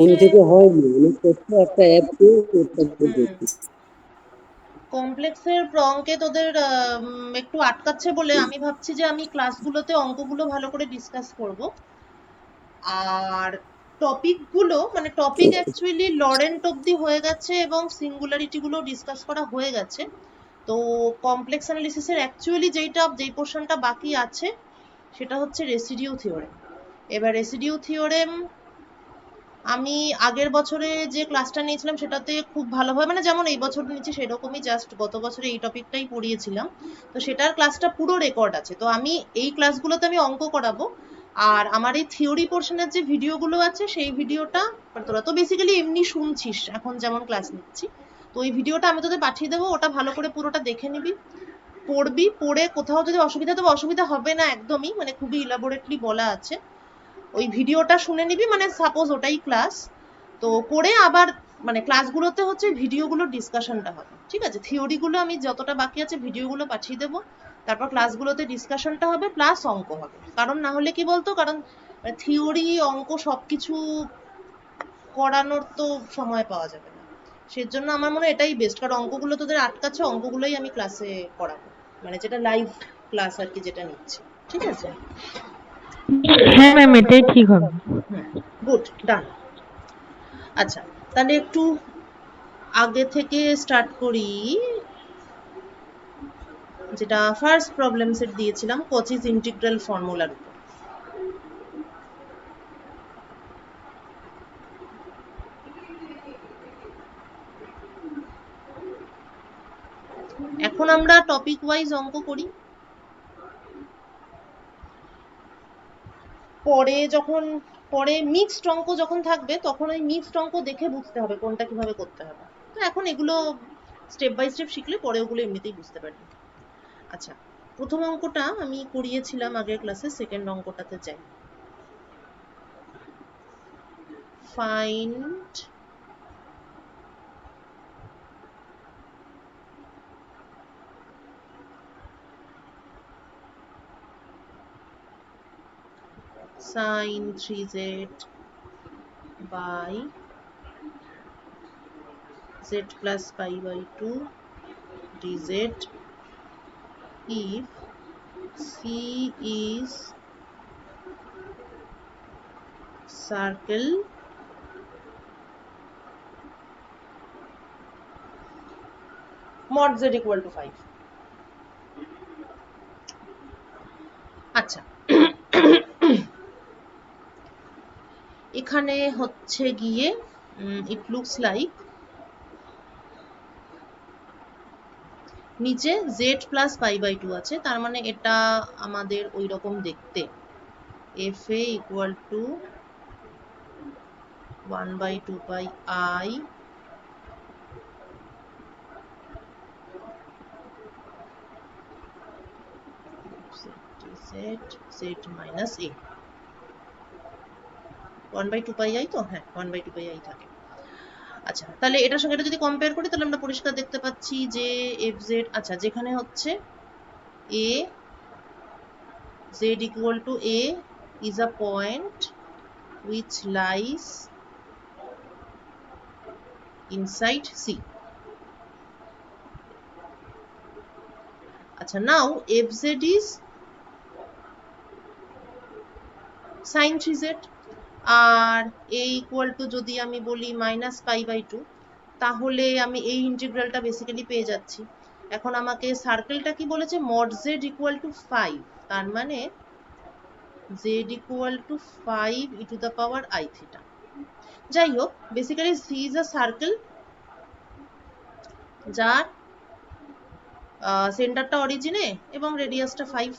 Phone থেকে হয়নি, অনেক কষ্ট একটা অ্যাপ দিয়ে চেষ্টা করে দেখি। কমপ্লেক্সের অঙ্কে তোদের একটু আটকাচ্ছে বলে আমি ভাবছি যে আমি ক্লাসগুলোতে অঙ্কগুলো ভালো করে ডিসকাস করব। আর টপিকগুলো মানে টপিক অ্যাকচুয়ালি লরেন্ট অব্দি হয়ে গেছে এবং সিঙ্গুলারিটি গুলো ডিসকাস করা হয়ে গেছে। তো কমপ্লেক্স অ্যানালিসিসের অ্যাকচুয়ালি যেই পোর্শনটা বাকি আছে সেটা হচ্ছে রেসিডিউ থিওরেম। এবার রেসিডিউ থিওরেম আমি আগের বছরে যে ক্লাসটা নিয়েছিলাম সেটাতে খুব ভালোভাবে মানে যেমন এই বছর নিয়েছি সেরকমই জাস্ট গত বছরে এই টপিকটাই পড়িয়েছিলাম। তো সেটার ক্লাসটা পুরো রেকর্ড আছে, তো আমি এই ক্লাসগুলোতে আমি অঙ্ক করাবো। আর আমার এই থিওরি পোর্শনের যে ভিডিওগুলো আছে সেই ভিডিওটা তোরা তো বেসিক্যালি এমনি শুনছিস এখন যেমন ক্লাস নিচ্ছি, তো ওই ভিডিওটা আমি তোদের পাঠিয়ে দেবো, ওটা ভালো করে পুরোটা দেখে নিবি, পড়বি, পড়ে কোথাও যদি অসুবিধা, তবে অসুবিধা হবে না একদমই, মানে খুবই ইলাবোরেটলি বলা আছে। ওই ভিডিওটা শুনে নিবি, মানে সাপোজ ওটাই ক্লাস, তো করে আবার মানে ক্লাসগুলোতে হচ্ছে ভিডিওগুলো ডিসকাশনটা হবে, ঠিক আছে? থিওরিগুলো আমি যতটা বাকি আছে ভিডিওগুলো পাঠিয়ে দেবো, তারপর ক্লাসগুলোতে ডিসকাশনটা হবে প্লাস অঙ্ক হবে। কারণ না হলে কি বলতো, কারণ থিওরি অঙ্ক সবকিছু করানোর তো সময় পাওয়া যাবে না, সেজন্য আমার মনে হয় এটাই বেস্ট। কারণ অঙ্কগুলো তোদের আটকাচ্ছে, অঙ্কগুলোই আমি ক্লাসে করাবো, মানে যেটা লাইভ ক্লাস আর কি যেটা নিচ্ছি, ঠিক আছে? হ্যাঁ ম্যাম, এটাই ঠিক হবে। গুড, ডান। আচ্ছা, তাহলে একটু আগে থেকে স্টার্ট করি, যেটা ফার্স্ট প্রবলেম সেট দিয়েছিলাম কচিস ইন্টিগ্রাল ফর্মুলার উপর। এখন আমরা টপিক ওয়াইজ অঙ্ক করি, পরে মিক্সড অঙ্ক যখন থাকবে তখন ওই মিক্সড অঙ্ক দেখে বুঝতে হবে কোনটা কিভাবে করতে হবে। তো এখন এগুলো স্টেপ বাই স্টেপ শিখলে পরে ওগুলো এমনিতেই বুঝতে পারবে। আচ্ছা, প্রথম অঙ্কটা আমি করিয়েছিলাম আগের ক্লাসে, সেকেন্ড অঙ্কটাতে যাই। Find sin 3z by z plus pi by 2 dz if C is circle mod z equal to 5. আচ্ছা, এখানে হচ্ছে গিয়ে it looks like নিচে z plus pi by 2 আছে, তার মানে এটা আমাদের ওই রকম দেখতে, fa equal to 1 by 2 pi I z minus a, 1 by 2 pi I তো, হ্যাঁ 1 by 2 pi I থাকে। আচ্ছা, তাহলে এটার সঙ্গে এটা যদি কম্পেয়ার করি তাহলে আমরা পরিষ্কার দেখতে পাচ্ছি যে fz, আচ্ছা যেখানে হচ্ছে a z equal to a is a point which lies inside C. আচ্ছা, now fz is sin 3z R a equal to যদি আমি বলি minus pi by 2, তাহলে আমি এই ইন্টিগ্রালটা বেসিক্যালি পেয়ে যাচ্ছি। এখন আমাকে সার্কেলটা কি বলেছে, mod z equal to 5, তার মানে z equal to 5 e to the power I theta। যাই হোক, basically C is a circle যার সেন্টারটা অরিজিনে এবং রেডিয়াসটা 5।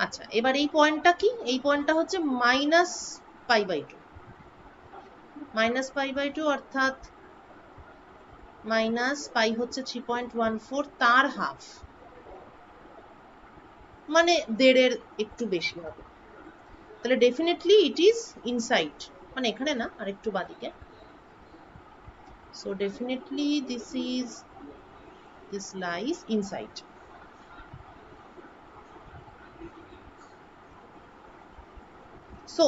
আচ্ছা, এবার এই পয়েন্টটা কি, এই পয়েন্টটা হচ্ছে minus pi by 2, minus pi by 2 অর্থাৎ মাইনাস পাই হচ্ছে 3.14, তার হাফ মানে 1.5-এর একটু বেশি হবে, তাহলে ডেফিনেটলি ইট ইজ ইনসাইড, মানে এখানে না আর একটু বাদিকে। So definitely this lies inside. So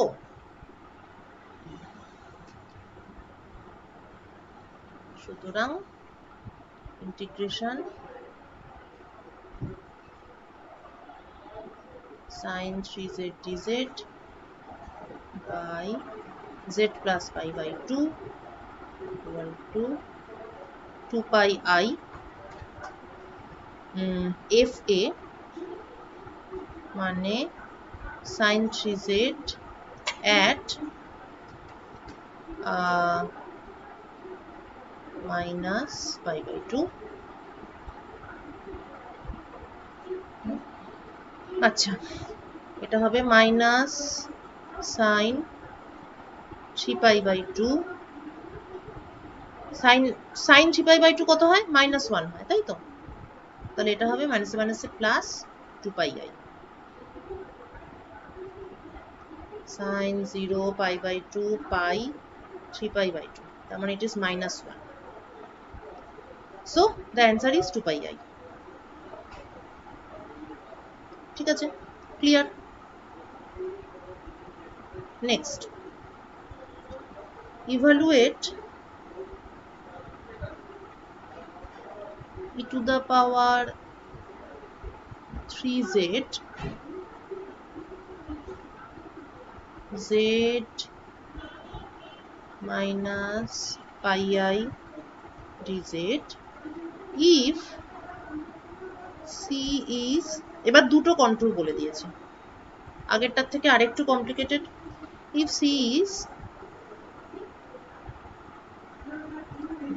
সুতরাং integration sin 3z dz by z plus pi by 2 equal to 2 pi I fa মানে sin 3z at minus pi by 2 আচ্ছা এটা হবে minus sin 3 pi by 2 sin 3 pi by 2 কত হয় -1 হয় তাই তো তাহলে এটা হবে মাইনাস মাইনাসে plus 2 pi I sin 0 pi by 2 pi 3 pi by 2 তার মানে it is -1 so the answer is 2 pi I ঠিক আছে clear next evaluate e to the power 3z z minus pi I dz if c is এবার দুটো control বলে দিয়েছে আগেরটার থেকে আরেকটু complicated if c is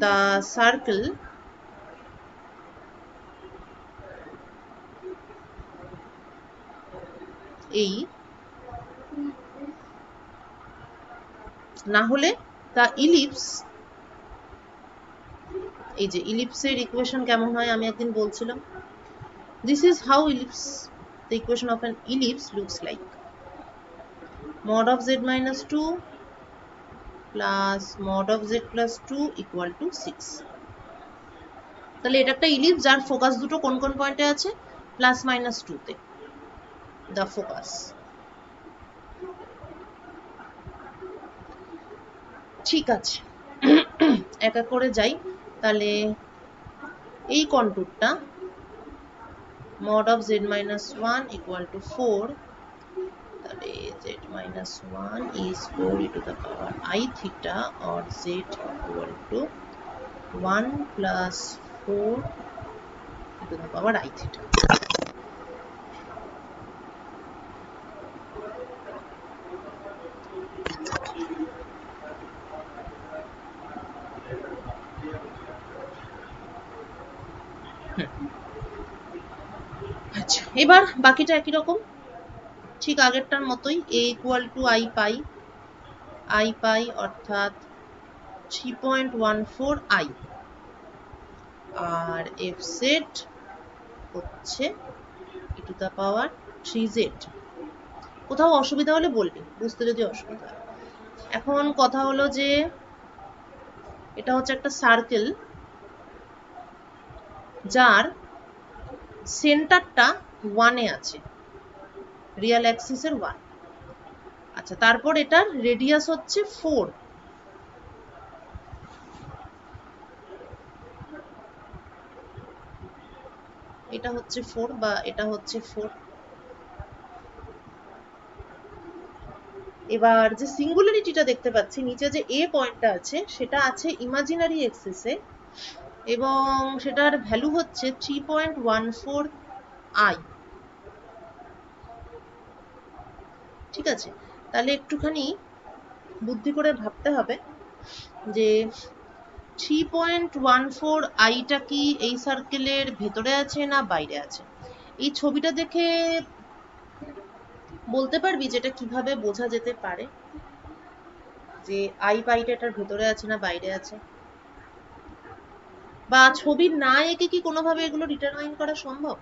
the circle এই না হলে the ellipse এই যে ইলিপসের ইকুয়েশন কেমন হয় আমি একদিন বলছিলাম this is how ellipse the equation of an ellipse looks like mod of z minus 2 plus mod of z plus 2 equal to 6 তাহলে এটা একটা ইলিপস যার ফোকাস দুটো কোন কোন পয়েন্টে আছে প্লাস মাইনাস 2 তে the focus ঠিক আছে এক এক করে যাই তাহলে এই কন্ট্যুরটা mod of z minus 1 equal to 4 তাহলে z minus 1 is 4 e to the power I theta or z equal to 1 plus 4 e to the power I theta আচ্ছা এবার বাকিটা একই রকম ঠিক আগেরটার মতোই a equal to I পাই অর্থাৎ 3.14 I আর fz হচ্ছে e to the power 3z কোথাও অসুবিধা হলে বলবি বুঝতে যদি অসুবিধা হয় এখন কথা হলো যে এটা হচ্ছে একটা সার্কেল যার সেন্টারটা 1 এ আছে রিয়াল অ্যাক্সিসের 1 আচ্ছা তারপর এটার রেডিয়াস হচ্ছে 4 এটা হচ্ছে 4 বা এটা হচ্ছে 4 এবার যে সিঙ্গুলারিটিটা দেখতে পাচ্ছি নিচে যে a পয়েন্টটা আছে সেটা আছে ইমাজিনারি এক্সিসে এবং সেটার ভ্যালু হচ্ছে 3.14 I ঠিক আছে তাহলে একটুখানি বুদ্ধি করে ভাবতে হবে যে 3.14 I টা কি এই সার্কেলের ভেতরে আছে না বাইরে আছে এই ছবিটা দেখে বলতে পারবি যেটা কিভাবে বোঝা যেতে পারে যে I পাইটা এটার ভেতরে আছে না বাইরে আছে বা ছবি না এঁকে কি কোনোভাবে এগুলো ডিটারমাইন করা সম্ভব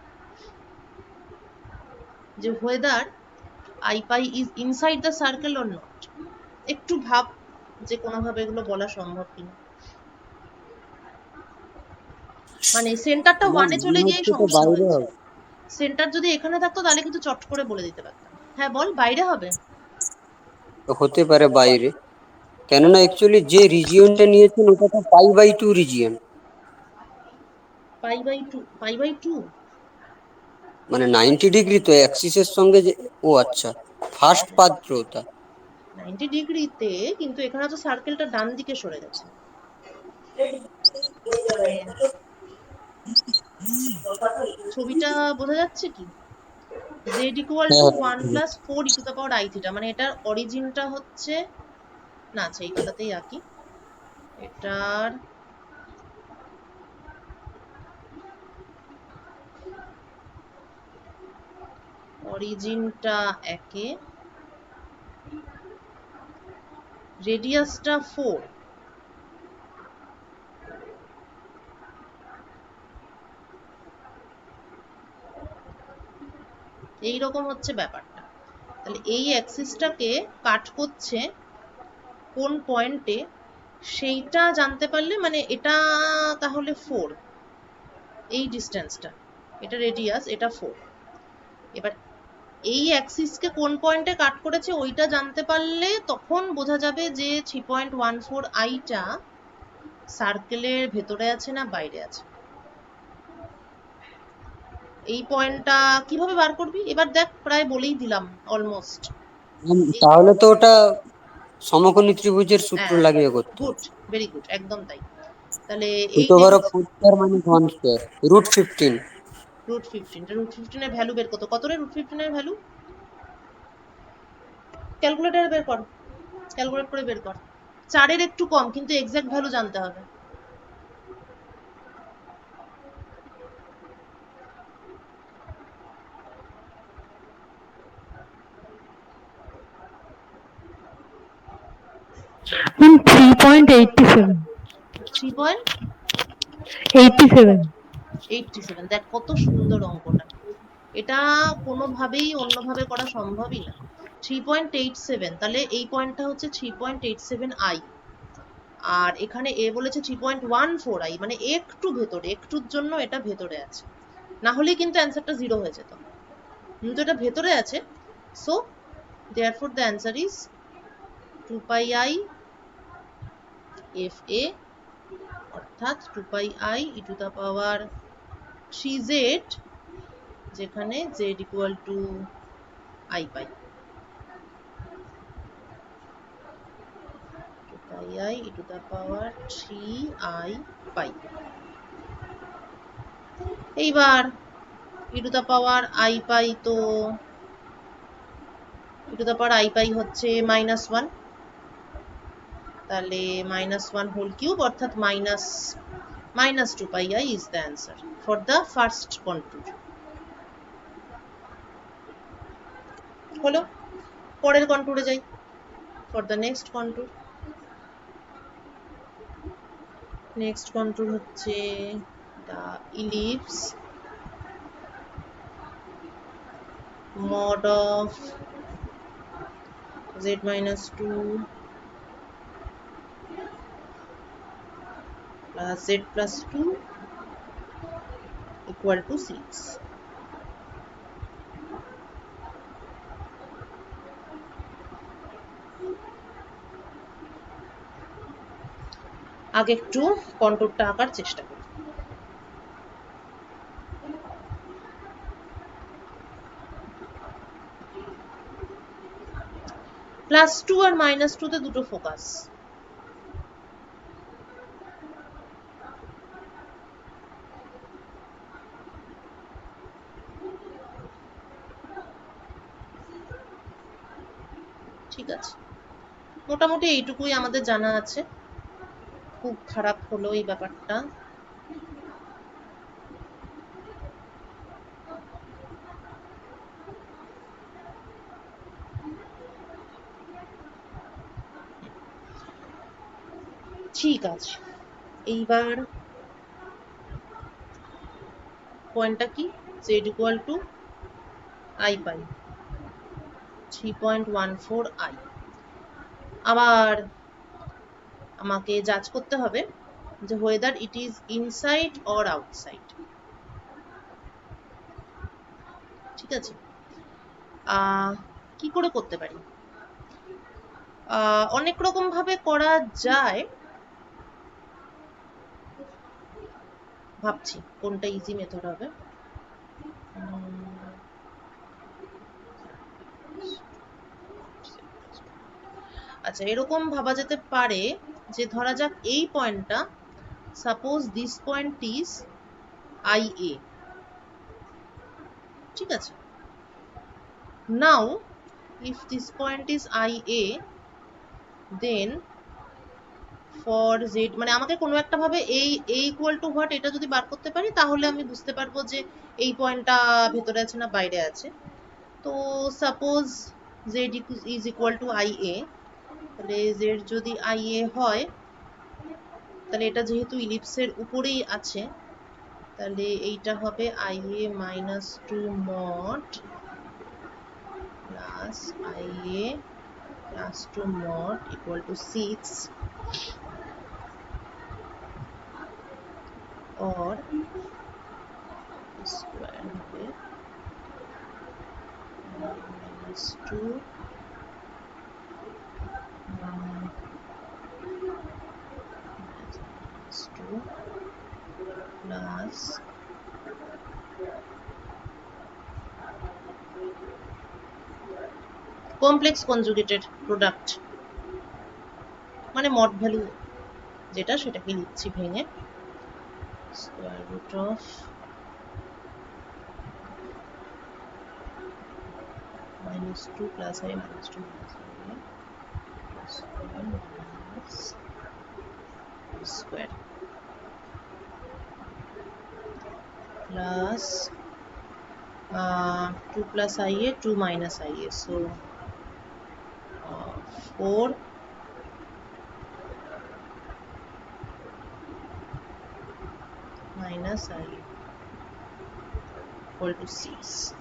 যে whether I pi is inside the circle or not একটু ভাব যে কোনোভাবে এগুলো বলা সম্ভব কিনা মানে সেন্টারটা 1 এ চলে গিয়ে সমস্যা হয়েছে সেন্টার যদি এখানে থাকতো তাহলে কিন্তু চট করে বলে দিতে পারতাম হ্যাঁ বল বাইরে হবে হতে পারে বাইরে, কেননা অ্যাকচুয়ালি যে রিজিয়নটা নিয়েছেন ওটা তো π/2 রিজিয়ন, পাই বাই টু। মানে 90 ডিগ্রি তো অ্যাক্সিসের সঙ্গে যে, ও আচ্ছা, ফার্স্ট পাত্র ওটা। 90 ডিগ্রিতে, কিন্তু এখানে তো সার্কেলটা ডান দিকে সরে গেছে। ছবিটা বোঝা যাচ্ছে কি? z ইকুয়াল টু হ্যাঁ 1 plus 4 E to the power I theta, মানে এটার অরিজিনটা হচ্ছে, না আচ্ছা এই খাতাতেই আঁকি। এটার অরিজিনটা একে, রেডিয়াসটা 4, এইরকম হচ্ছে ব্যাপারটা। তাহলে এই অ্যাক্সিসটাকে কাট করছে কোন পয়েন্টে সেইটা জানতে পারলে, মানে এটা তাহলে 4, এই ডিস্টেন্সটা, এটা রেডিয়াস, এটা 4। এবার এই অ্যাক্সিসকে কোন পয়েন্টে কাট করেছে ওইটা জানতে পারলে তখন বোঝা যাবে যে 3.14 আইটা সার্কেলের ভেতরে আছে না বাইরে আছে। এই পয়েন্টটা কিভাবে বার করবি এবার দেখ, প্রায় বলেই দিলাম অলমোস্ট। তাহলে তো ওটা সমকোণী ত্রিভুজের সূত্র হ্যাঁ, লাগিয়ে করতে গুড, হবে। ভেরি গুড, একদম তাই। তাহলে এই root over of 4 minus 1 square root 15। √15 এর ভ্যালু বের করতে, কত রে √15 এর ভ্যালু? ক্যালকুলেটর বের কর, ক্যালকুলেট করে বের কর। 4 এর একটু কম, কিন্তু এক্সাক্ট ভ্যালু জানতে হবে। ম্যাম 3.87। 3.87, দেখ কত সুন্দর অঙ্কটা। এটা কোনোভাবেই অন্যভাবে করা সম্ভবই না। 3.87, তাহলে এই পয়েন্টটা হচ্ছে 3.87 আই, আর এখানে এ বলেছে 3.14 আই, মানে একটু ভেতরে, একটুর জন্য এটা ভেতরে আছে, না হলে কিন্তু অ্যান্সারটা 0 হয়ে যেত, কিন্তু এটা ভেতরে আছে। So therefore the answer is 2 pi I F A, অর্থাৎ 2 pi I E to the power 3z, যেখানে z equal to I pi, 2 pi I E to the power 3i pi. এইবার E to the power I pi, তো E to the power I pi হচ্ছে -1, তাহলে -1 whole cube, অর্থাৎ -2 pi I is the answer for the first contour. হলো, পরের কন্ট্যুরে যাই, for the next contour. Next contour হচ্ছে the ellipse mod of z minus 2 plus z plus 2 equal to 6। আগে একটু কন্ট্যুরটা আঁকার চেষ্টা করি। +2 আর -2 তে দুটো ফোকাস, ঠিক আছে, মোটামুটি এইটুকুই আমাদের জানা আছে। খুব খারাপ হলো এই ব্যাপারটা। ঠিক আছে, এইবার পয়েন্টটা কি, z equal to I pi 3.14 I. আবার আমাকে জাজ করতে হবে যে whether it is inside or outside, ঠিক আছে। কি করে করতে পারি, অনেক রকম ভাবে করা যায়, ভাবছি কোনটা ইজি মেথড হবে। আচ্ছা, এরকম ভাবা যেতে পারে যে ধরা যাক এই পয়েন্টটা, suppose this point is I A, ঠিক আছে। নাও if this point is I A, then for z, মানে আমাকে কোনো একটা ভাবে এই a equal to what এটা যদি বার করতে পারি তাহলে আমি বুঝতে পারবো যে এই পয়েন্টটা ভেতরে আছে না বাইরে আছে। তো suppose z is equal to I A, তাহলে z যদি I A হয়, তাহলে এটা যেহেতু ইলিপসের উপরেই আছে, তাহলে এইটা হবে I A minus 2 mod plus I A plus 2 mod equal to 6, or square হবে minus 2 minus 2 plus complex conjugated product, মানে মড ভ্যালু যেটা সেটাকে লিখছি ভেঙে, square root of minus 2 plus I minus 2 minus I square minus square plus 2 plus IA 2 minus IA, so 4 minus IA equal to 6.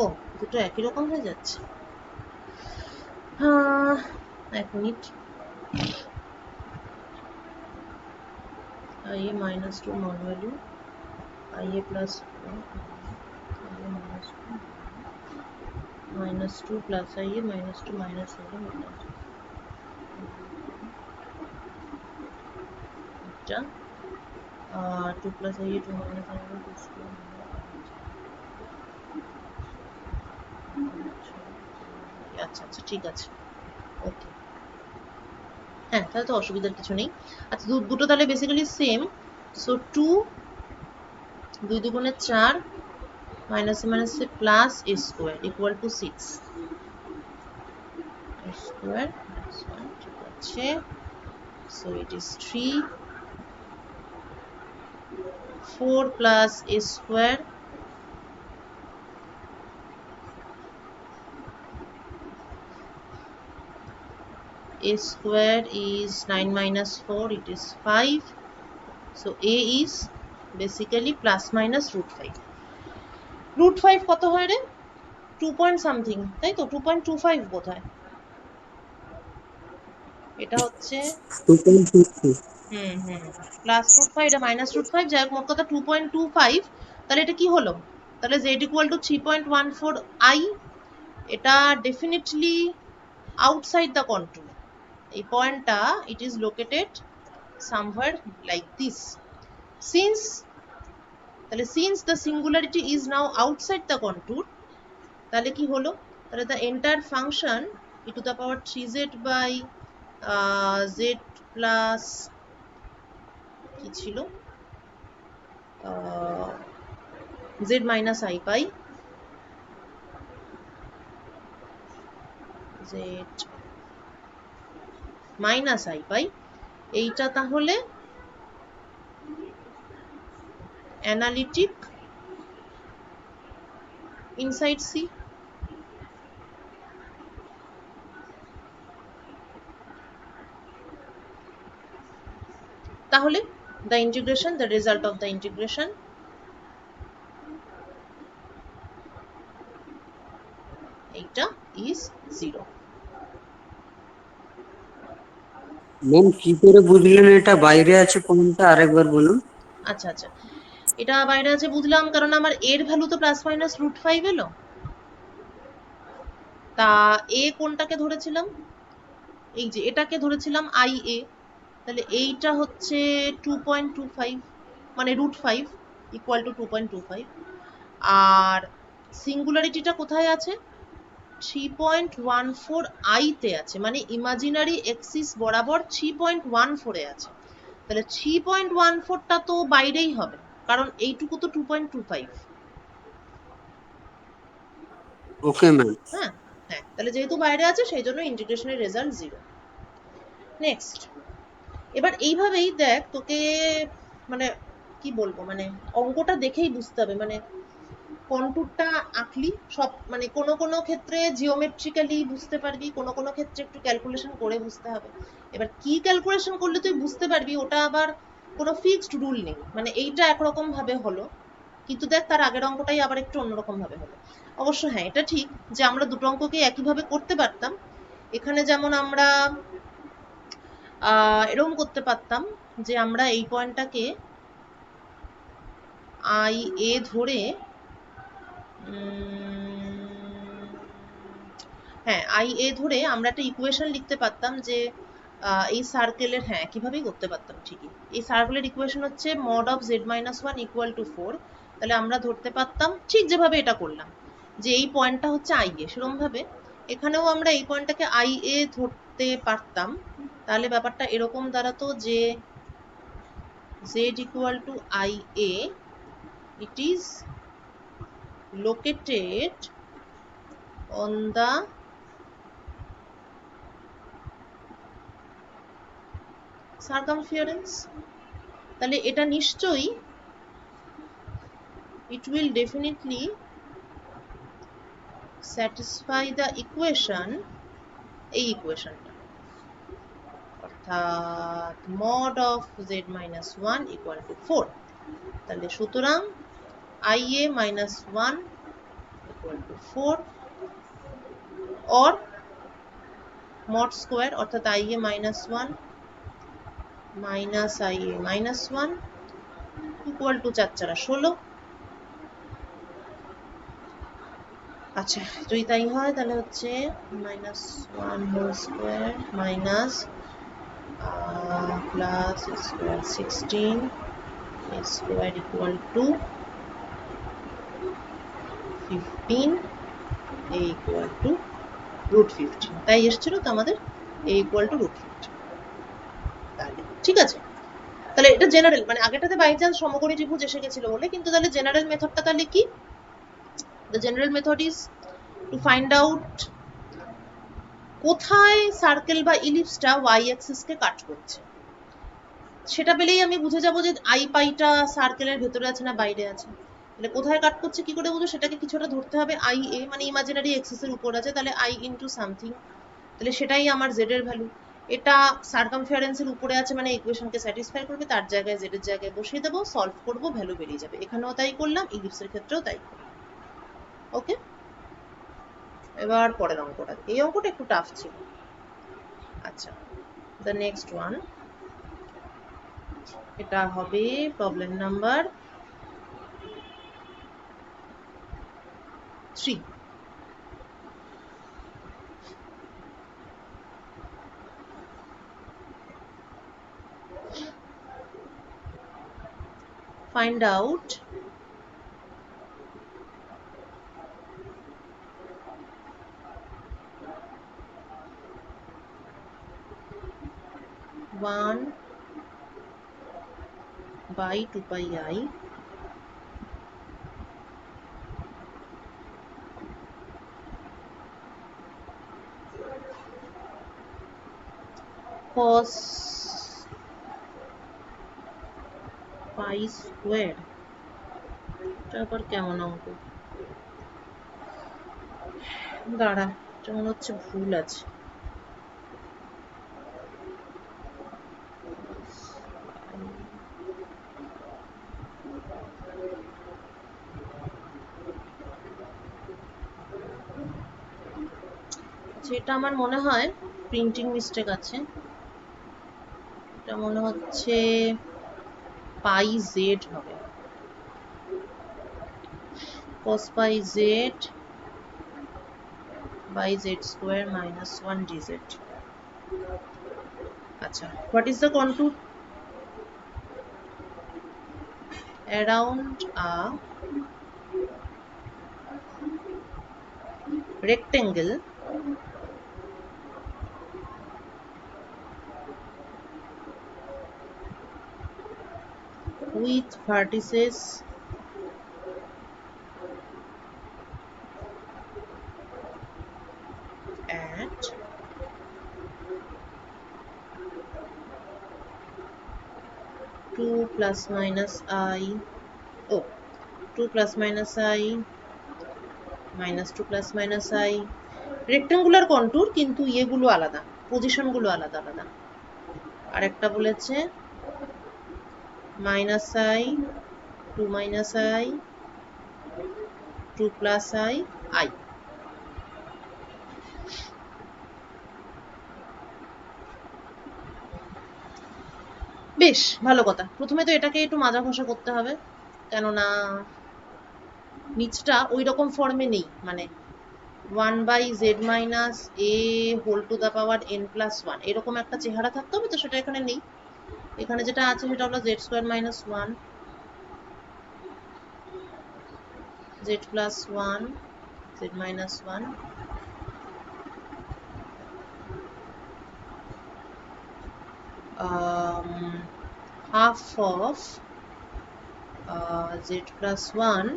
ও দুটো একই রকম হয়ে যাচ্ছে। এক minute, IA minus 2 mod value IA plus 4 IA minus 2 plus IA minus 2 minus IA minus 2 এটা 2 plus IA 2 minus IA plus 2 আচ্ছা আচ্ছা ঠিক আছে, ওকে। হ্যাঁ তাহলে তো অসুবিধার কিছু নেই। আচ্ছা দুটো তাহলে বেসিক্যালি সেম, সো 2 2 দুগুণে 4 মাইনাস মাইনাসে plus a square equal to 6 square, ঠিক আছে। So it is 3 4 plus a square a square is 9 minus 4, it is 5, so a is basically plus minus root 5. root 5 কত হয় রে? 2 point something, তাই তো 2.25 বোধহয় এটা হচ্ছে। 2.50। প্লাস রুট 5 এটা মাইনাস রুট 5, যাই হোক মোট কথা 2.25। তাহলে এটা কি হলো? তাহলে z ইকুয়াল টু 3.14 I, এটা ডেফিনেটলি আউটসাইড দ্য কন্ট্রোল। এই পয়েন্টটা it is located somewhere like this. Since তাহলে since the singularity is now outside the control, তাহলে কি হলো? তাহলে the entire function e to the power 3z by z plus কি ছিল z minus I pi z minus I pi, এইটা তাহলে analytic inside C। তাহলে the integration, the result of the integration এইটা is 0। ম্যাম কি করে বুঝলেন এটা বাইরে আছে কোনটা, আরেকবার বলুন। আচ্ছা আচ্ছা, এটা বাইরে আছে বুঝলাম কারণ আমার এর ভ্যালু তো প্লাস মাইনাস রুট 5 এলো। তা এ কোনটাকে ধরেছিলাম, এই যে এটাকে ধরেছিলাম আই এ, তাহলে এইটা হচ্ছে 2.25 মানে √5 ইকুয়াল টু 2.25। আর সিঙ্গুলারিটিটা কোথায় আছে, 3.14 আই তে আছে, মানে ইমাজিনারি এক্সিস বরাবর 3.14 এ আছে। তাহলে 3.14টা তো বাইরেই হবে, কারণ এইটুকু তো 2.25। Okay ma'am. হ্যাঁ হ্যাঁ, তাহলে যেহেতু বাইরে আছে সেই জন্য ইন্টিগ্রেশনের রেজাল্ট 0। নেক্সট, এবার এইভাবেই দেখ তোকে, মানে কি বলবো, মানে অঙ্কটা দেখেই বুঝতে হবে, মানে কন্টুরটা আঁকলি সব, মানে কোনো কোনো ক্ষেত্রে জিওমেট্রিক্যালি বুঝতে পারবি, কোনো কোনো ক্ষেত্রে একটু ক্যালকুলেশন করে বুঝতে হবে। এবার কি ক্যালকুলেশন করলে তুই বুঝতে পারবি, ওটা আবার কোনো ফিক্সড রুল নেই, মানে এইটা একরকম ভাবে হলো, কিন্তু দেখ তার আগের অঙ্কটাই আবার একটু অন্যরকম ভাবে হলো। অবশ্য হ্যাঁ, এটা ঠিক যে আমরা দুটো অঙ্ককে একইভাবে করতে পারতাম। এখানে যেমন আমরা এরকম করতে পারতাম যে আমরা এই পয়েন্টটাকে আই এ ধরে, হ্যাঁ আই এ ধরে আমরা একটা ইকুয়েশন লিখতে পারতাম যে এই সার্কেলের, হ্যাঁ কিভাবেই করতে পারতাম ঠিকই, এই সার্কেলের ইকুয়েশন হচ্ছে mod of z minus 1 equal to 4। তাহলে আমরা ধরতে পারতাম ঠিক যেভাবে এটা করলাম, যে এই পয়েন্টটা হচ্ছে আই এ, সেরকম ভাবে এখানেও আমরা এই পয়েন্টটাকে আই এ ধরতে পারতাম। তাহলে ব্যাপারটা এরকম দাঁড়াতো যে z equal to I A, it is located on the circumference। তাহলে এটা নিশ্চয়ই it will definitely satisfy the equation, এই ইকুয়েশনটা, অর্থাৎ mod of z minus 1 equal to 4। তাহলে সুতরাং ia minus 1 equal to 4 or mod square, অর্থাৎ ia minus 1 minus ia minus 1 equal to 4 4 16। আচ্ছা, যদি তাই হয় তাহলে হচ্ছে -1 whole square minus plus square 16 square equal to 15 a equal to √15। তাই এসেছিল তো আমাদের a ইকুয়াল টু √15। তাহলে ঠিক আছে, তাহলে এটা জেনারেল, মানে আগেটাতে বাই চান্স সমকোণী ত্রিভুজ এসে গেছিল বলে, কিন্তু তাহলে জেনারেল মেথডটা তাহলে কি, the general method is to find out কোথায় সার্কেল বা ইলিপসটা ওয়াই অ্যাক্সিস কে কাট করছে। সেটা পেলেই আমি বুঝে যাব যে আই পাইটা সার্কেলের ভেতরে আছে না বাইরে আছে। তাহলে কোথায় কাট করছে কি করে বুঝো, সেটাকে কিছুটা ধরতে হবে আই এ, মানে ইমাজিনারি এক্সিস এর উপর আছে, তাহলে আই ইনটু সামথিং, তাহলে সেটাই আমার জেড এর ভ্যালু। এটা সার্কামফারেন্স এর উপরে আছে, মানে ইকুয়েশনকে স্যাটিসফাই করবে, তার জায়গায় জেড এর জায়গায় বসিয়ে দেবো, সলভ করব, ভ্যালু বেরিয়ে যাবে। এখানেও তাই করলাম, ইলিপসের ক্ষেত্রেও তাই করলাম। ওকে, এবার পরের অঙ্কটা, এই অঙ্কটা একটু টাফ ছিল। আচ্ছা, দ্য নেক্সট ওয়ান, এটা হবে problem number 3। Find out one by 2 pi I cos pi square। এটা আবার কেমন অঙ্ক, দাঁড়া, এটা মনে হচ্ছে ভুল আছে। আচ্ছা, এটা আমার মনে হয় প্রিন্টিং মিস্টেক আছে, এটা মনে হচ্ছে পাই জেড হবে, cos pi z by z square minus 1 dz. Acha, what is the contour? Around a rectangle with vertices at 2 plus minus I, 2 plus minus I minus 2 plus minus I, rectangular contour, কিন্তু ইয়েগুলো আলাদা, position গুলো আলাদা আলাদা। আর একটা বলেছে minus I, 2 minus I, 2 plus I, I. বেশ ভালো কথা। প্রথমে তো এটাকে একটু মাজা ঘষা করতে হবে, কেননা নিচটা ওই রকম ফর্মে নেই, মানে 1 by z minus a whole to the power n plus 1 এরকম একটা চেহারা থাকতে হবে, তো সেটা এখানে নেই। এখানে যেটা আছে সেটা হলো z square minus 1, z plus 1, z minus 1, half of z plus 1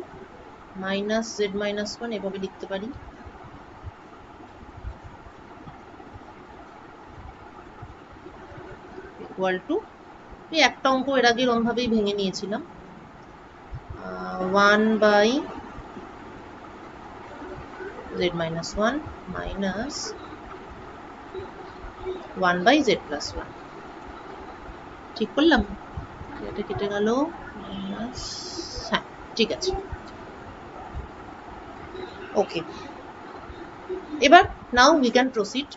minus z minus 1 এভাবে লিখতে পারি। ইকুয়াল টু, এই একটা অঙ্ক এর আগে এরকম ভাবেই ভেঙে নিয়েছিলাম, 1 by z minus 1 minus 1 by z plus 1। ঠিক করলাম? এটা কেটে গেল, মাইনাস, হ্যাঁ ঠিক আছে, ওকে। এবার নাও উই ক্যান প্রসিড।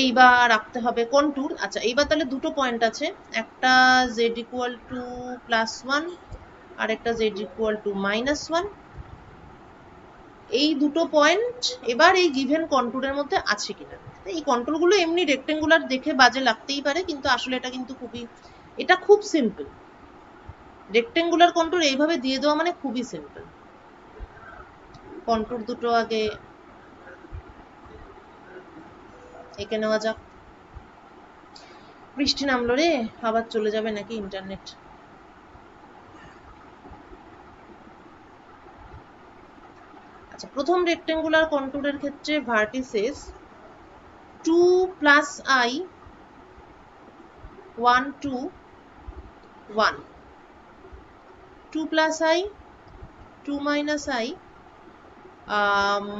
এইবার রাখতে হবে কন্টুর। আচ্ছা, এইবার তাহলে দুটো পয়েন্ট আছে, একটা z ইকুয়াল টু প্লাস 1 আর একটা z ইকুয়াল টু মাইনাস 1। এই দুটো পয়েন্ট এবার এই গিভেন কন্টুরের মধ্যে আছে কিনা। এই কন্টুরগুলো এমনি রেক্টেঙ্গুলার দেখে বাজে লাগতেই পারে, কিন্তু আসলে এটা কিন্তু এটা খুব সিম্পল। রেক্টেঙ্গুলার কন্টুর এইভাবে দিয়ে দেওয়া মানে খুবই সিম্পল। কন্টুর দুটো আগে এঁকে নেওয়া যাক। বৃষ্টি নামলো রে, আবার চলে যাবে নাকি ইন্টারনেট। আচ্ছা, প্রথম রেক্টেঙ্গুলার কন্টুরের ক্ষেত্রে vertices 2 plus I, 1 2 1, 2 plus I, 2 minus i,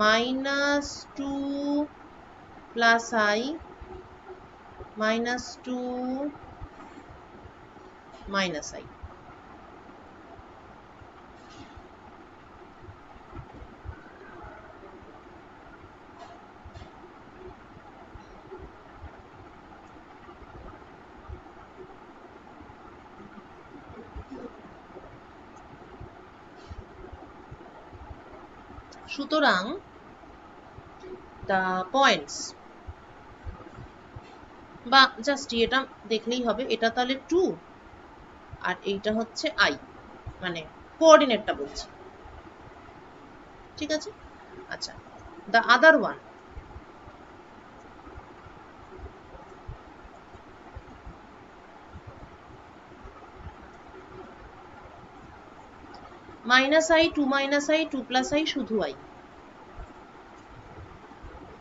minus 2 plus i, minus 2 minus I. সুতরাং the points, বা জাস্ট এটা দেখলেই হবে, এটা তাহলে 2 আর এইটা হচ্ছে i, মানে কোঅর্ডিনেটটা বলছি, ঠিক আছে। আচ্ছা, the other one, minus i, 2 minus i, 2 plus i, শুধু i,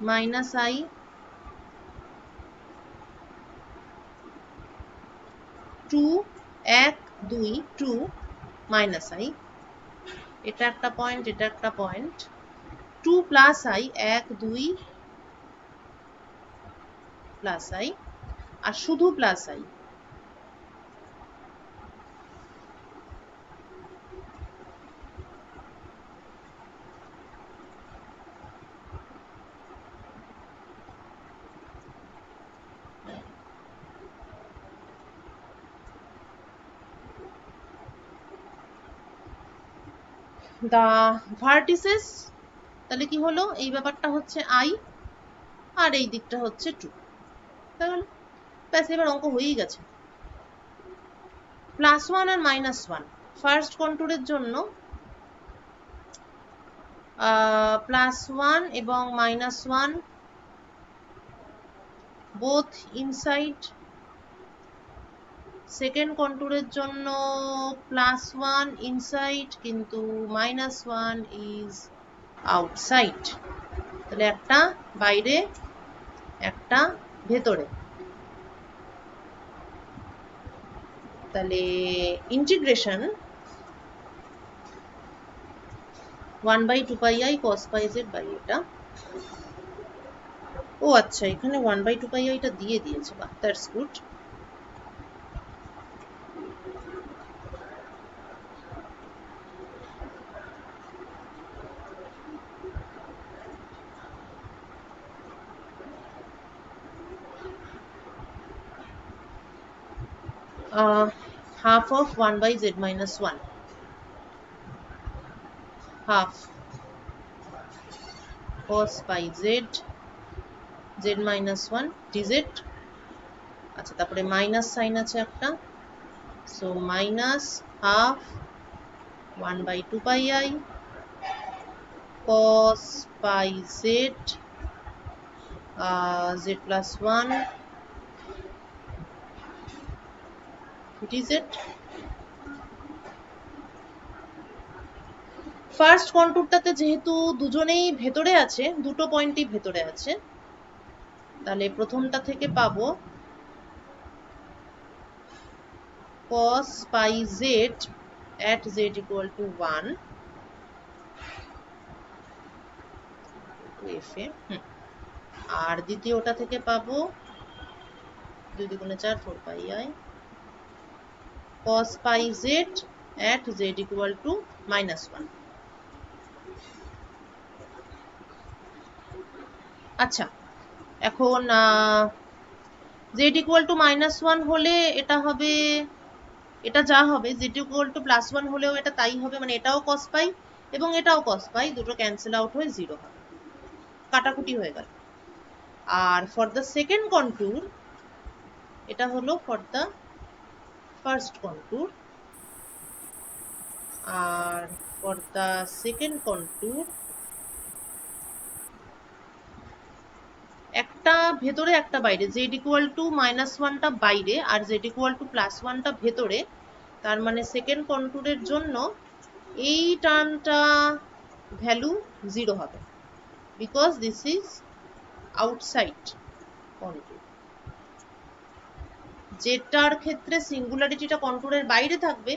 minus i, 2 1 2 2 minus i, এটা একটা পয়েন্ট, এটা একটা point, 2 plus i, 1 2 plus i, আর শুধু প্লাস i। The vertices তাহলে কি হলো, এই ব্যাপারটা হচ্ছে i আর এই দিকটা হচ্ছে 2, তাই হলো। ব্যাস, এবার অঙ্ক হয়েই গেছে। +1 আর -1 ফার্স্ট কন্টুরের জন্য +1 এবং -1 বোথ ইনসাইড। সেকেন্ড কন্টুরের জন্য +1 ইনসাইড কিন্তু -1 ইজ আউটসাইড। তাহলে একটা বাইরে একটা ভেতরে। তাহলে integration 1/2πi cos πz by এটা। ও আচ্ছা, এখানে 1/2πi টা দিয়ে দিয়েছে, বাহ, that's good. Half of 1/z-1, half cos pi z z-1 dz। আচ্ছা, তারপরে মাইনাস সাইন আছে একটা, so minus half 1/2πi cos pi z z+1 dz। First কন্টুরটাতে যেহেতু দুজনেই ভেতরে আছে, দুটো পয়েন্টই ভেতরে আছে, তাহলে প্রথমটা থেকে পাবো cos pi z at z = 1 f এ, আর দ্বিতীয়টা থেকে পাবো 2 × 4 4πi cos pi z at z = -1। আচ্ছা, এখন z = -1 হলে এটা হবে, এটা যা হবে, z = +1 হলেও এটা তাই হবে, মানে এটাও cos pi এবং এটাও cos pi, দুটো ক্যান্সেল আউট হয়ে 0 হবে, কাটাকুটি হয়ে গেল। আর ফর দ্য সেকেন্ড কন্টুর, এটা হলো ফর দ্য ফার্স্ট কন্টুর, আর ফর দ্য সেকেন্ড কন্টুর একটা ভেতরে একটা বাইরে, z = -1 টা বাইরে আর z = +1 টা ভেতরে। তার মানে সেকেন্ড কন্টুরের জন্য এই টার্মটা ভ্যালু 0 হবে, because this is outside contour. যেটার ক্ষেত্রে সিঙ্গুলারিটিটা কন্টুরের বাইরে থাকবে,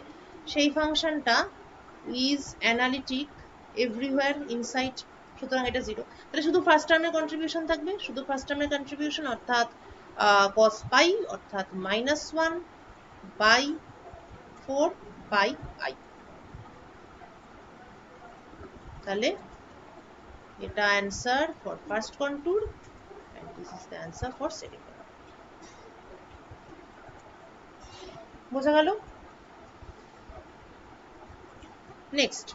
সেই ফাংশনটা ইজ অ্যানালিটিক এভরিওয়্যার ইনসাইড, সুতরাং এটা 0। তাহলে শুধু ফার্স্ট টার্মের কন্ট্রিবিউশন থাকবে, শুধু ফার্স্ট টার্মের কন্ট্রিবিউশন, অর্থাৎ cos pi অর্থাৎ -1/4πi। তাহলে এটা answer for first contour and this is the answer for second contour। বোঝা গেল? নেক্সট,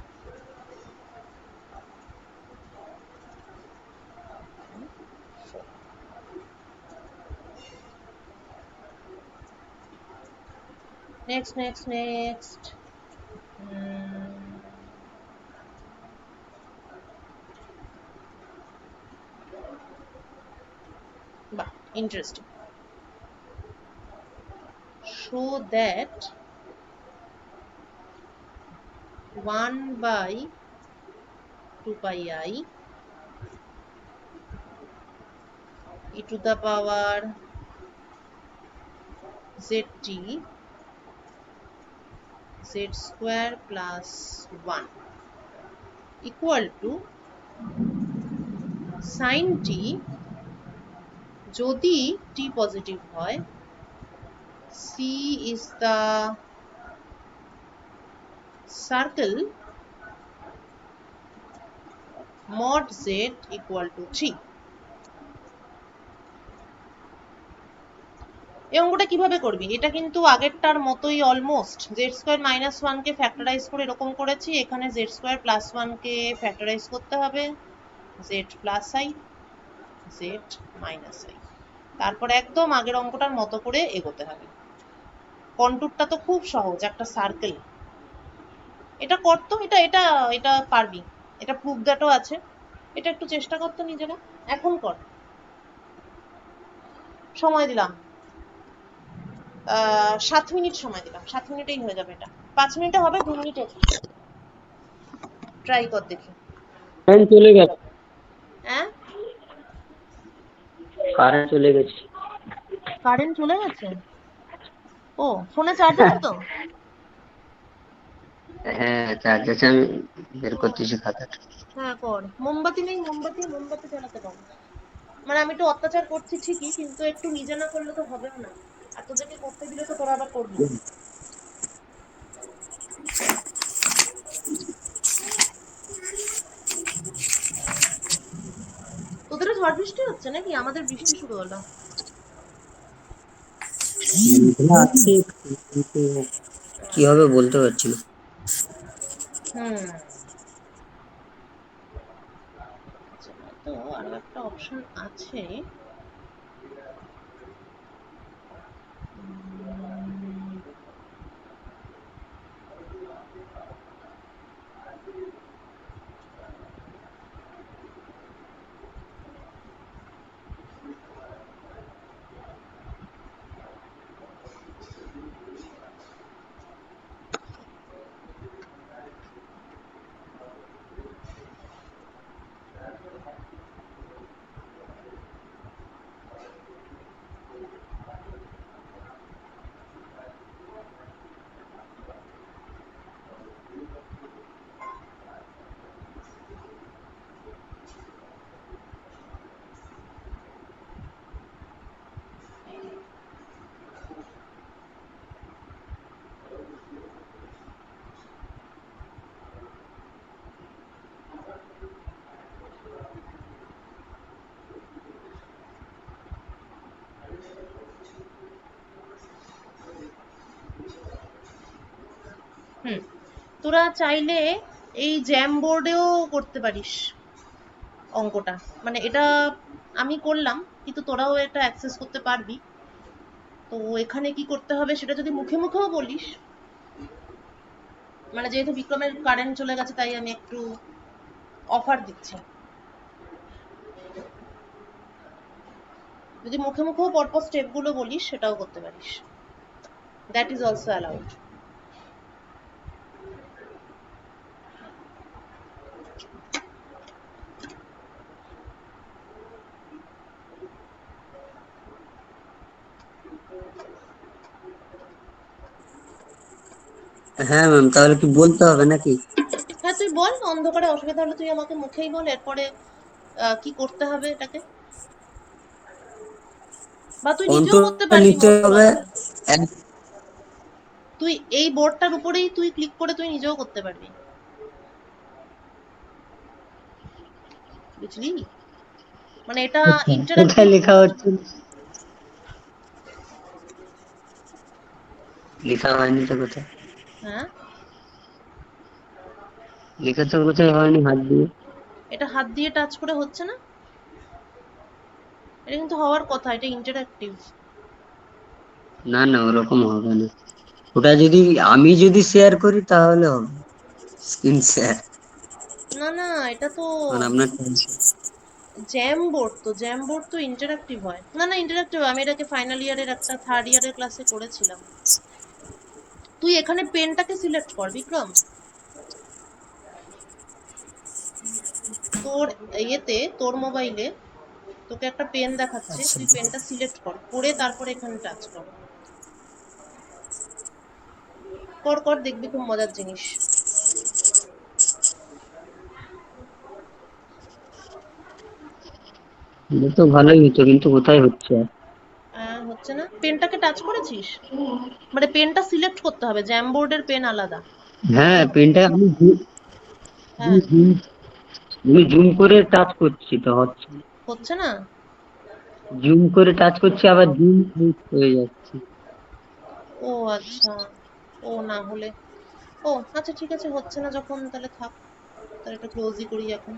নেক্সট বাহ, interesting. show that 1/2πi e to the power zt z² + 1 equal to sin t, যদি t positive হয়, c is the circle mod z = 3। এই অঙ্কটা কিভাবে করবি? এটা কিন্তু আগেরটার মতোই অলমোস্ট, z² - 1 কে ফ্যাক্টরাইজ করে এরকম করেছি, এখানে z² + 1 কে ফ্যাক্টরাইজ করতে হবে, Z plus I, z minus I. তারপর একদম আগের অঙ্কটার মতো করে এগোতে হবে। কন্টুরটা তো খুব সহজ, একটা সার্কেল। এটা করতো, এটা এটা এটা পারবি, এটা প্রুফ দ্যাটও আছে। এটা একটু চেষ্টা করতো নিজেরা, এখন কর। সময় দিলাম 7 মিনিট সময় দিলাম, 7 মিনিটেই হয়ে যাবে এটা। 5 মিনিটে হবে, 2 মিনিটে ট্রাই কর দেখি। কারেন্ট চলে গেছে, হ্যাঁ, কারেন্ট চলে গেছে। কারেন্ট চলে গেছে? ও, ফোনে চার্জ আছে তো? হ্যাঁ চার্জ আছে, আমি বের করতেছি খাতাটা। হ্যাঁ কর। মোমবাতি নেই? মোমবাতি, মোমবাতি জ্বালাতে পারো। মানে আমি একটু অত্যাচার করছি ঠিকই, কিন্তু একটু নিজে না করলে তো হবেও না। আর তোদেরকে করতে দিলে তো তোরা আবার করবি না। তোদেরও ঝড় বৃষ্টি হচ্ছে নাকি? আমাদের বৃষ্টি শুরু হলো। মেঘলা আছে কিন্তু কি হবে বলতে পারছি না। হুম, তো আরো একটা অপশন আছে। হুম, তোরা চাইলে এই জ্যাম বোর্ডেও করতে পারিস অঙ্কটা। মানে এটা আমি করলাম, কিন্তু তোরাও এটা অ্যাক্সেস করতে পারবি। তো এখানে কি করতে হবে সেটা যদি মুখে মুখেও বলিস, মানে যেহেতু বিক্রমের কারেন্ট চলে গেছে তাই আমি একটু অফার দিচ্ছি। যদি মুখে মুখেও পরপর স্টেপ গুলো বলিস সেটাও করতে পারিস, দ্যাট ইজ অলসো অ্যালাউড। হ্যাঁ ম্যাম, তাহলে কি বলতে হবে নাকি? হ্যাঁ তুই বল, অন্ধকারে অসুবিধা হলে তুই আমাকে মুখেই বল, এরপরে কি করতে হবে এটাকে। বা তুই নিজেও করতে কন্ট্রোলটা পারবি নিতে হবে। মধ্যরাতে। এক- তুই এই বোর্ডটার উপরেই তুই ক্লিক করে তুই নিজেও করতে পারবি, বুঝলি? মানে এটা আচ্ছা, কোথায় ইন্টারাক্টিভ। লেখা হচ্ছে? লেখা হয়নি তো কোথায়? হ্যাঁ, লেখা তো কোথায় হয়নি হাত দিয়ে। এটা হাত দিয়ে টাচ করে হচ্ছে না। এটা কিন্তু হওয়ার কথা, এটা ইন্টারাক্টিভ। না না, ওরকম হবে না। ওটা যদি আমি যদি শেয়ার করি তাহলে হবে, স্ক্রিন শেয়ার। না না, এটা তো মানে আপনার জ্যাম বোর্ড, তো জ্যাম বোর্ড তো ইন্টারাক্টিভ হয়। না না, ইন্টারাক্টিভ, আমি এটাকে ফাইনাল ইয়ারের একটা থার্ড ইয়ারের ক্লাসে করেছিলাম। তুই এখানে পেনটাকে সিলেক্ট কর বিক্রম। তোর ইয়েতে, তোর মোবাইলে তোকে একটা পেন দেখাচ্ছে, আচ্ছা, তুই পেনটা সিলেক্ট কর, করে তারপরে এখানে টাচ কর। কর কর, দেখবি খুব মজার জিনিস। এটা তো ভালোই হতো কিন্তু কোথায় হচ্ছে? হচ্ছে না, পেনটাকে টাচ করেছিস? মানে পেনটা সিলেক্ট করতে হবে, জ্যাম বোর্ডের পেন আলাদা। হ্যাঁ পেনটা হ্যাঁ, আমি জুম করে টাচ করছি তো হচ্ছে। হচ্ছে না। জুম করে টাচ করছি, আবার জুম আউট হয়ে যাচ্ছে। ও আচ্ছা, ও না হলে, ও আচ্ছা ঠিক আছে, হচ্ছে না যখন তাহলে থাক, তাহলে এটা ক্লোজই করি এখন।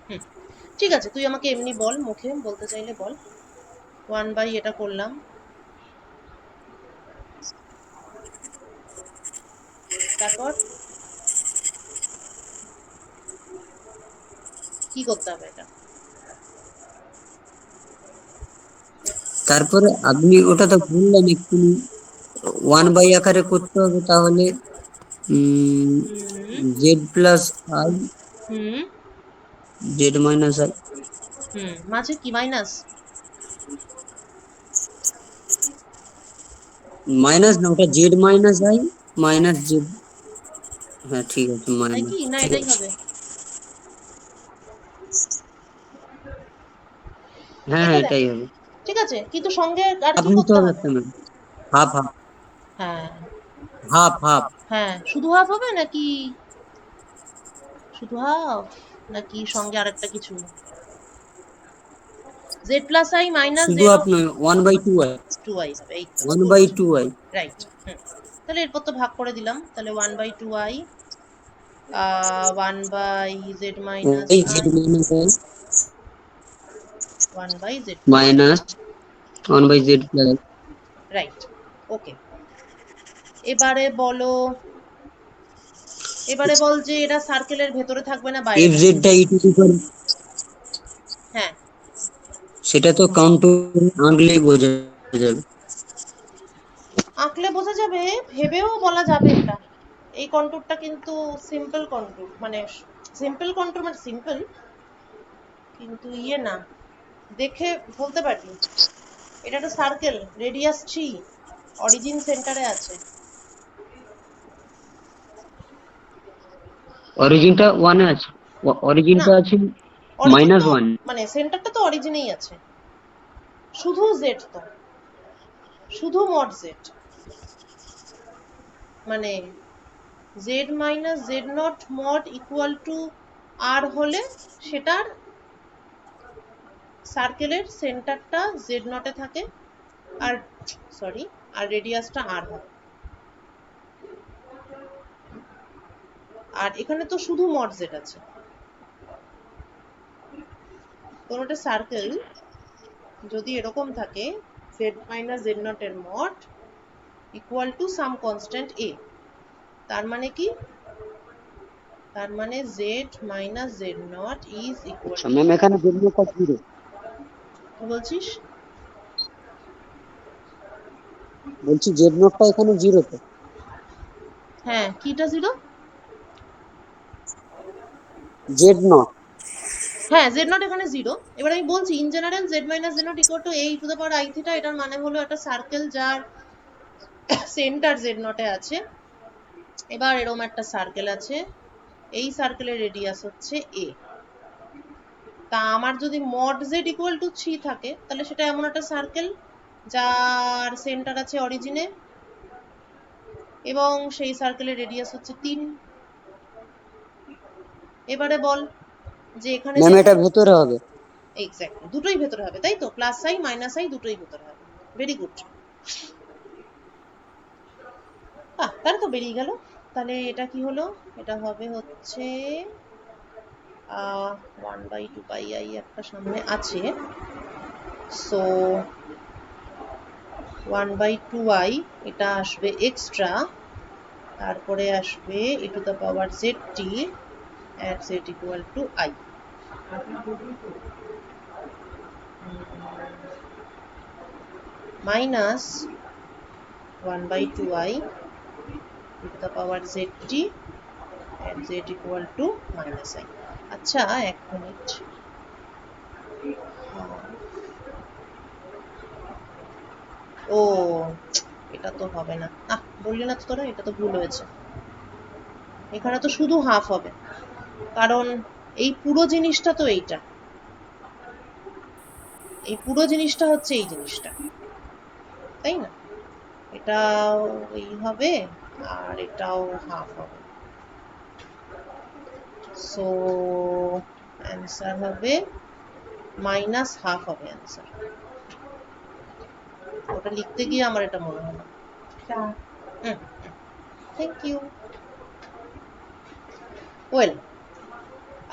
হুম, ঠিক আছে, তুই আমাকে এমনি বল, মুখে বলতে চাইলে বল। 1 বাই এটা করলাম, তারপর কি করতে হবে এটা? তারপরে আপনি ওটা তো বললেন একটু 1 বাই আকারে করতে হবে, তাহলে hmm z plus i, hmm z minus i, মাঝে কি মাইনাস? মাইনাস না, ওটা z minus i minus z. হ্যাঁ ঠিক আছে, তাই মাইনাস কি, না ঠিক এটাই আছে। হবে? হ্যাঁ এটা হ্যাঁ, দেখ, এটাই হবে। ঠিক আছে, কিন্তু সঙ্গে আর হাফ কি নিতে করতে হবে হবে? তো ম্যাম, হাফ হাফ, হ্যাঁ হাফ হাফ। হ্যাঁ, শুধু হাফ হবে নাকি, শুধু হাফ নাকি সঙ্গে আরেকটা কিছু? জেড প্লাস আই মাইনাস শুধু জেড হাফ অফ নয়, 1/2 আই, 2i হবে, এই তো, one good, by two i. Right. তাহলে এরপর তো ভাগ করে দিলাম, তাহলে 1/2i 1/z মাইনাস ওই i z minus i 1/z plus, minus 1/z plus. Right, okay. এবারে বলো, এবারে বল যে এটা সার্কেলের ভেতরে থাকবে না বাইরে এফ থাকবে? জেডটা ই টু দি পাওয়ার, হ্যাঁ, সেটা তো কাউন্টার আনলেই বোঝা যাবে। আঁকলে বোঝা যাবে, ভেবেও বলা যাবে এটা। এই কন্টুরটা কিন্তু সিম্পল কন্টুর, মানে সিম্পল কন্টুর মানে সিম্পল, কিন্তু ইয়ে না, দেখে বলতে পারবি। এটা একটা সার্কেল, রেডিয়াস 3, অরিজিন সেন্টারে আছে। অরিজিনটা ওয়ানে আছে, না, অরিজিনটা আছে অরিজিন মাইনাস তো, ওয়ান। মানে সেন্টারটা তো অরিজিনেই আছে, শুধু জেড তো, শুধু মড জেড, মানে z minus z not mod equal to আর হলে সেটার সার্কেলের সেন্টারটা জেড নটে থাকে, আর সরি, আর রেডিয়াসটা আর হয়। আর এখানে তো শুধু মড জেড আছে, কোনোটা সার্কেল যদি এরকম থাকে, জেড মাইনাস জেড নট এর mod equal to some constant এ, তার মানে কি, তার মানে z minus z not is equal আচ্ছা টু, ম্যাম, এখানে জেড নোটটা জিরো। কি বলছিস? বলছি জেড নোটটা এখানে জিরো তো। হ্যাঁ, কিটা জিরো? Z nought. হ্যাঁ, জেড নট এখানে জিরো। এবার আমি বলছি in general Z minus z not equal to A two the power I theta, এটার মানে হলো একটা সার্কেল যার সেন্টার জেড নটে আছে। এবার এরকম একটা সার্কেল আছে, এই সার্কেলের রেডিয়াস হচ্ছে এ। তা আমার যদি মড জেড ইকুয়াল টু 3 থাকে, তাহলে সেটা এমন একটা সার্কেল যার সেন্টার আছে অরিজিনে, এবং সেই সার্কেলের রেডিয়াস হচ্ছে 3। এবারে বল যে এখানে ম্যাম যে, এটা ভেতরে হবে। এক্স্যাক্টলি দুটোই ভেতরে হবে, তাই তো, প্লাস আই মাইনাস আই দুটোই ভেতরে হবে, ভেরি গুড। তাহলে তো বেরিয়ে গেল। তাহলে এটা কি হলো, এটা হবে হচ্ছে 1/2 পাই একটা সামনে আছে, সো 1/2i, এটা আসবে এক্সট্রা, তারপরে আসবে e to the power z T at z equal to i, minus 1/2i e to the power zt at z equal to minus i। আচ্ছা, এক মিনিট, ও এটা তো হবে না, বললি না তো তোরা, এটা তো ভুল হয়েছে, এখানে তো শুধু হাফ হবে, কারণ এই পুরো জিনিসটা তো এইটা, এই পুরো জিনিসটা হচ্ছে এই জিনিসটা, তাই না? এটাও এই হবে, আর এটাও হাফ হবে, সো অ্যান্সার হবে মাইনাস হাফ হবে অ্যান্সার। ওটা লিখতে গিয়ে আমার এটা মনে হলো। Thank you. ওয়েল,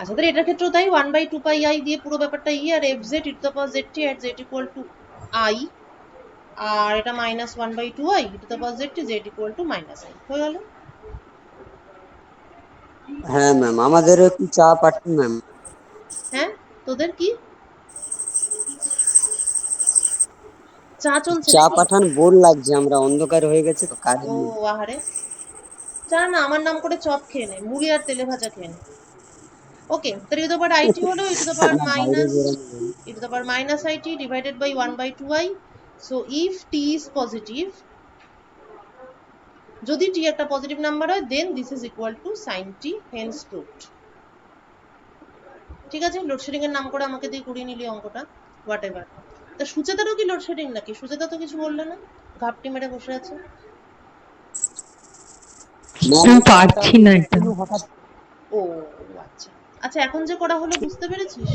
আচ্ছা, তাহলে এটার ক্ষেত্রেও তাই 1/2πi দিয়ে পুরো ব্যাপারটা ই, আর f z e to the power z t at z equal to i, আর এটা -1/2i e to the power z t z equal to -i হয়ে গেল। হ্যাঁ ম্যাম, আমাদেরও একটু চা পাঠান ম্যাম। হ্যাঁ, তোদের কি চা চলছে চা নাকি? পাঠান, বোর লাগছে, আমরা অন্ধকার হয়ে গেছে তো কারেন্ট ও নেই। আহারে, চা না, আমার নাম করে চপ খেয়ে নে, মুড়ি আর তেলে ভাজা খেয়ে নে। ওকে, তাহলে ই টু দ্য পাওয়ার আইটি হলো ই টু দ্য পাওয়ার না, বাইরে মাইনাস বেরোনো যাবে না। E to the power minus i t divided by 1/2i। So if t is positive, যদি টি একটা পজিটিভ নাম্বার হয়, then this is equal to sine t, hence proved. ঠিক আছে, লোডশেডিং এর নাম করে আমাকে দিয়ে করিয়ে নিলি অঙ্কটা, হোয়াট এভার। তা সুচেতারও কি লোডশেডিং নাকি? সুচেতা তো কিছু বললো না, ঘাপটি মেরে বসে আছে। ম্যাম, আমি ওই চারটা পারছি না এটা। হঠাৎ ও আচ্ছা আচ্ছা, এখন যে করা হলো বুঝতে পেরেছিস?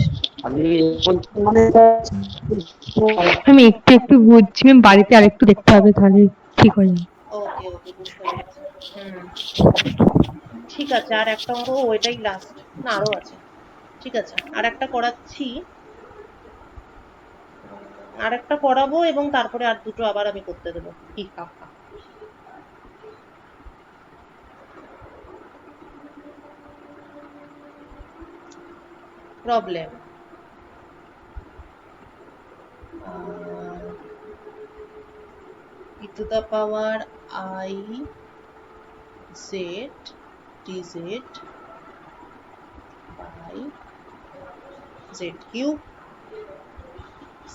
আমি এখন মানে আমি একটু একটু বুঝছি ম্যাম, বাড়িতে আরেকটু দেখতে হবে, তাহলে ঠিক হয়ে যাবে। ওকে ওকে, বুঝতে পেরেছি। হুম, ঠিক আছে, আর একটা অঙ্ক, ওইটাই লাস্ট না আরো আছে? ঠিক আছে, আর একটা করাচ্ছি, আর একটা করাবো, এবং তারপরে আর দুটো আবার আমি করতে দেবো। হি হা হা। Problem e to the power i z d z by z cube.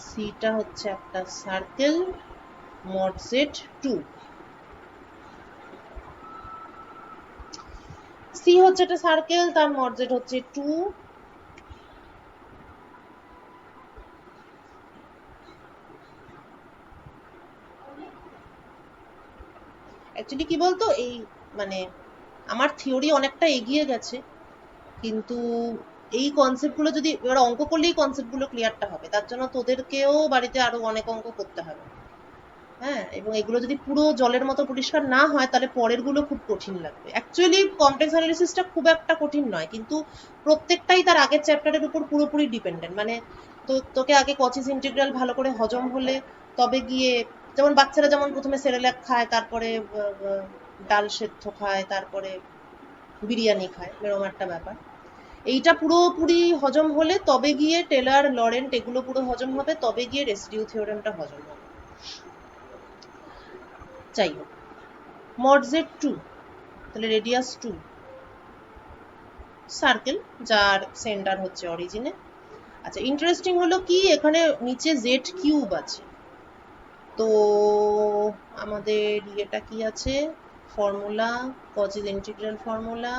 Theta হচ্ছে একটা সার্কেল, মড জেড 2। সি হচ্ছে একটা সার্কেল, তার মড জেড হচ্ছে 2। অ্যাকচুয়ালি কি বলতো, এই মানে আমার থিওরি অনেকটা এগিয়ে গেছে, কিন্তু এই কনসেপ্ট গুলো যদি এবার অঙ্ক করলে এই কনসেপ্ট গুলো ক্লিয়ারটা হবে, তার জন্য তোদেরকেও বাড়িতে আরো অনেক অঙ্ক করতে হবে। হ্যাঁ, এবং এগুলো যদি পুরো জলের মতো পরিষ্কার না হয়, তাহলে পরের গুলো খুব কঠিন লাগবে। অ্যাকচুয়ালি কমপ্লেক্স অ্যানালিসিসটা খুব একটা কঠিন নয়, কিন্তু প্রত্যেকটাই তার আগের চ্যাপ্টারের উপর পুরোপুরি ডিপেন্ডেন্ট। মানে তো তোকে আগে কচিস ইন্টিগ্রাল ভালো করে হজম হলে তবে গিয়ে, যেমন বাচ্চারা যেমন প্রথমে সেরেল্যাক খায়, তারপরে ডাল সেদ্ধ খায়, তারপরে বিরিয়ানি খায়, এরকম একটা ব্যাপার। এইটা পুরোপুরি হজম হলে তবে গিয়ে টেলর লরেন্ট এগুলো পুরো হজম হবে, তবে গিয়ে রেসিডিউ থিওরেমটা হজম হবে। যাই হোক, মড জেড 2, তাহলে রেডিয়াস 2, সার্কেল যার সেন্টার হচ্ছে অরিজিনে। আচ্ছা, ইন্টারেস্টিং হলো কি, এখানে নিচে জেড কিউব আছে, তো আমাদের এটা কি আছে, ফর্মুলা, কচিস ইন্টিগ্রাল ফর্মুলা।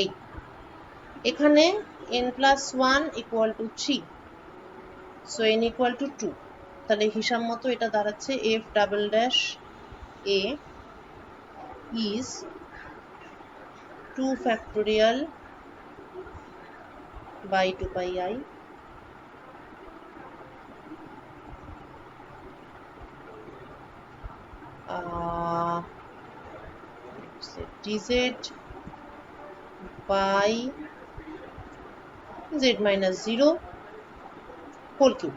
এই এখানে n+1 = 3, সো n = 2, তাহলে হিসাব মতো এটা দাঁড়াচ্ছে f double dash a is 2 factorial by 2πi dz by z minus 0 whole cube.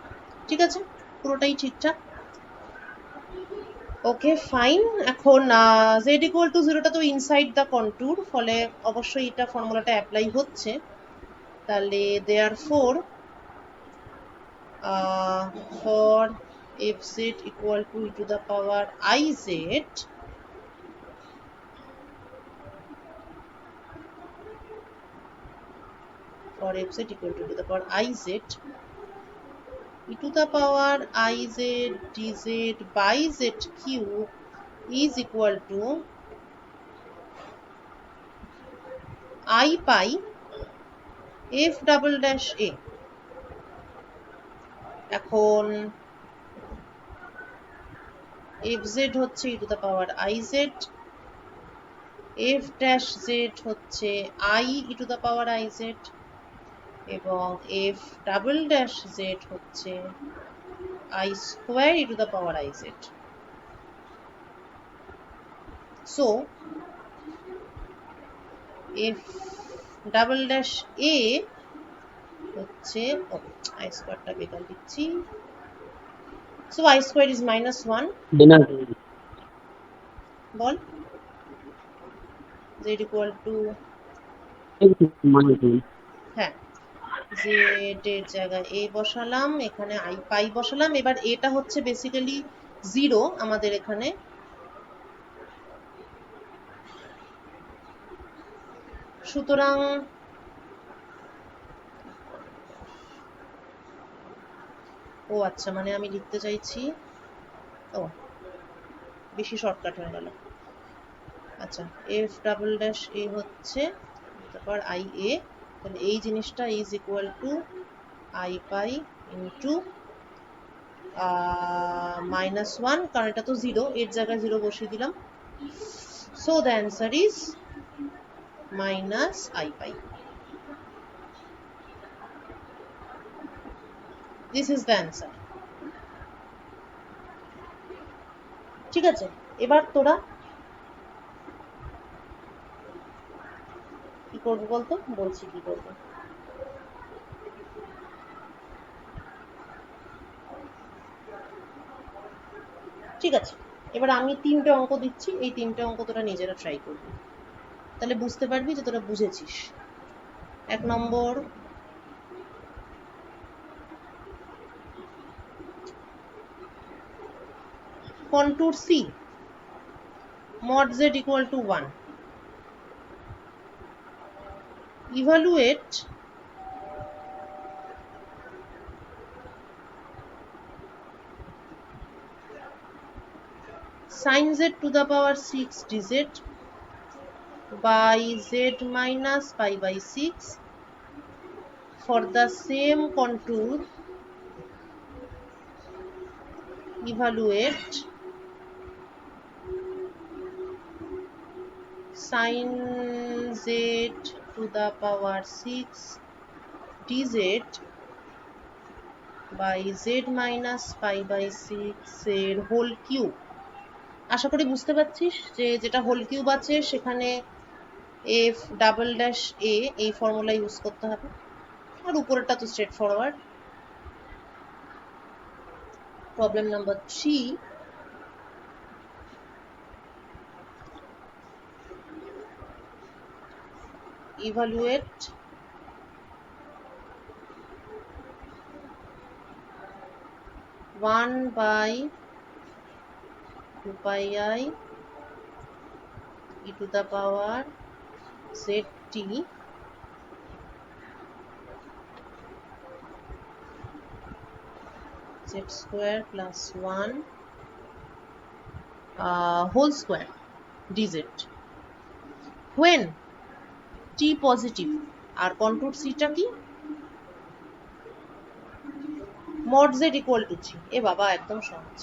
ঠিক আছে, পুরোটাই ঠিকঠাক। Okay fine. এখন z = 0টা তো ইনসাইড দ্য কন্ট্যুর, ফলে অবশ্যই এটা ফর্মুলাটা অ্যাপ্লাই হচ্ছে। তাহলে therefore for fz equal to e to the power iz, for fz equal to the power iz, e to the power iz dz by z cube is equal to I pi f double dash a। এখন fz হচ্ছে e to the power iz, f dash z হচ্ছে i E to the power i z, এবং f double dash z হচ্ছে i square e to the power i z. So f double dash a হচ্ছে, i স্কোয়ারটা বেকার লিখছি, so i square is -1, বল z equal to, হ্যাঁ z এর জায়গায় এ বসালাম, এখানে আই পাই বসালাম। এবার এটা হচ্ছে বেসিক্যালি 0 আমাদের এখানে, সুতরাং ও আচ্ছা, মানে আমি লিখতে চাইছি, ও বেশি শর্টকাট হয়ে গেল। আচ্ছা, এফ ডাবল ড্যাশ এ হচ্ছে তারপর আই এ, তাহলে এই জিনিসটা is equal to I pi into -1, কারণ এটা তো 0, এর জায়গায় 0 বসিয়ে দিলাম। So the answer is -i pi. This is the answer. ঠিক আছে, এবার তোরা কি করবো বলতো, বলছি কি করবো। ঠিক আছে, এবার আমি 3টে অঙ্ক দিচ্ছি, এই 3টে অঙ্ক তোরা নিজেরা ট্রাই করবি, তাহলে বুঝতে পারবি যে তোরা বুঝেছিস। 1 নম্বর, contour C, mod z equal to 1. Evaluate sin z to the power 6 dz by z minus pi by 6 for the same contour. Evaluate sin z to the power 6 dz by z minus pi by 6 এর whole cube. আশা করি বুঝতে পারছিস যে যেটা whole cube আছে সেখানে F double dash এ এই formula use করতে হবে, আর উপরেরটা তো straight forward. Problem number 3, evaluate (1 by 2 pi I e to the power zt z square plus 1 whole square dz when t positive, আর contour C টা কি, mod z equal to 3। এ বাবা একদম সহজ।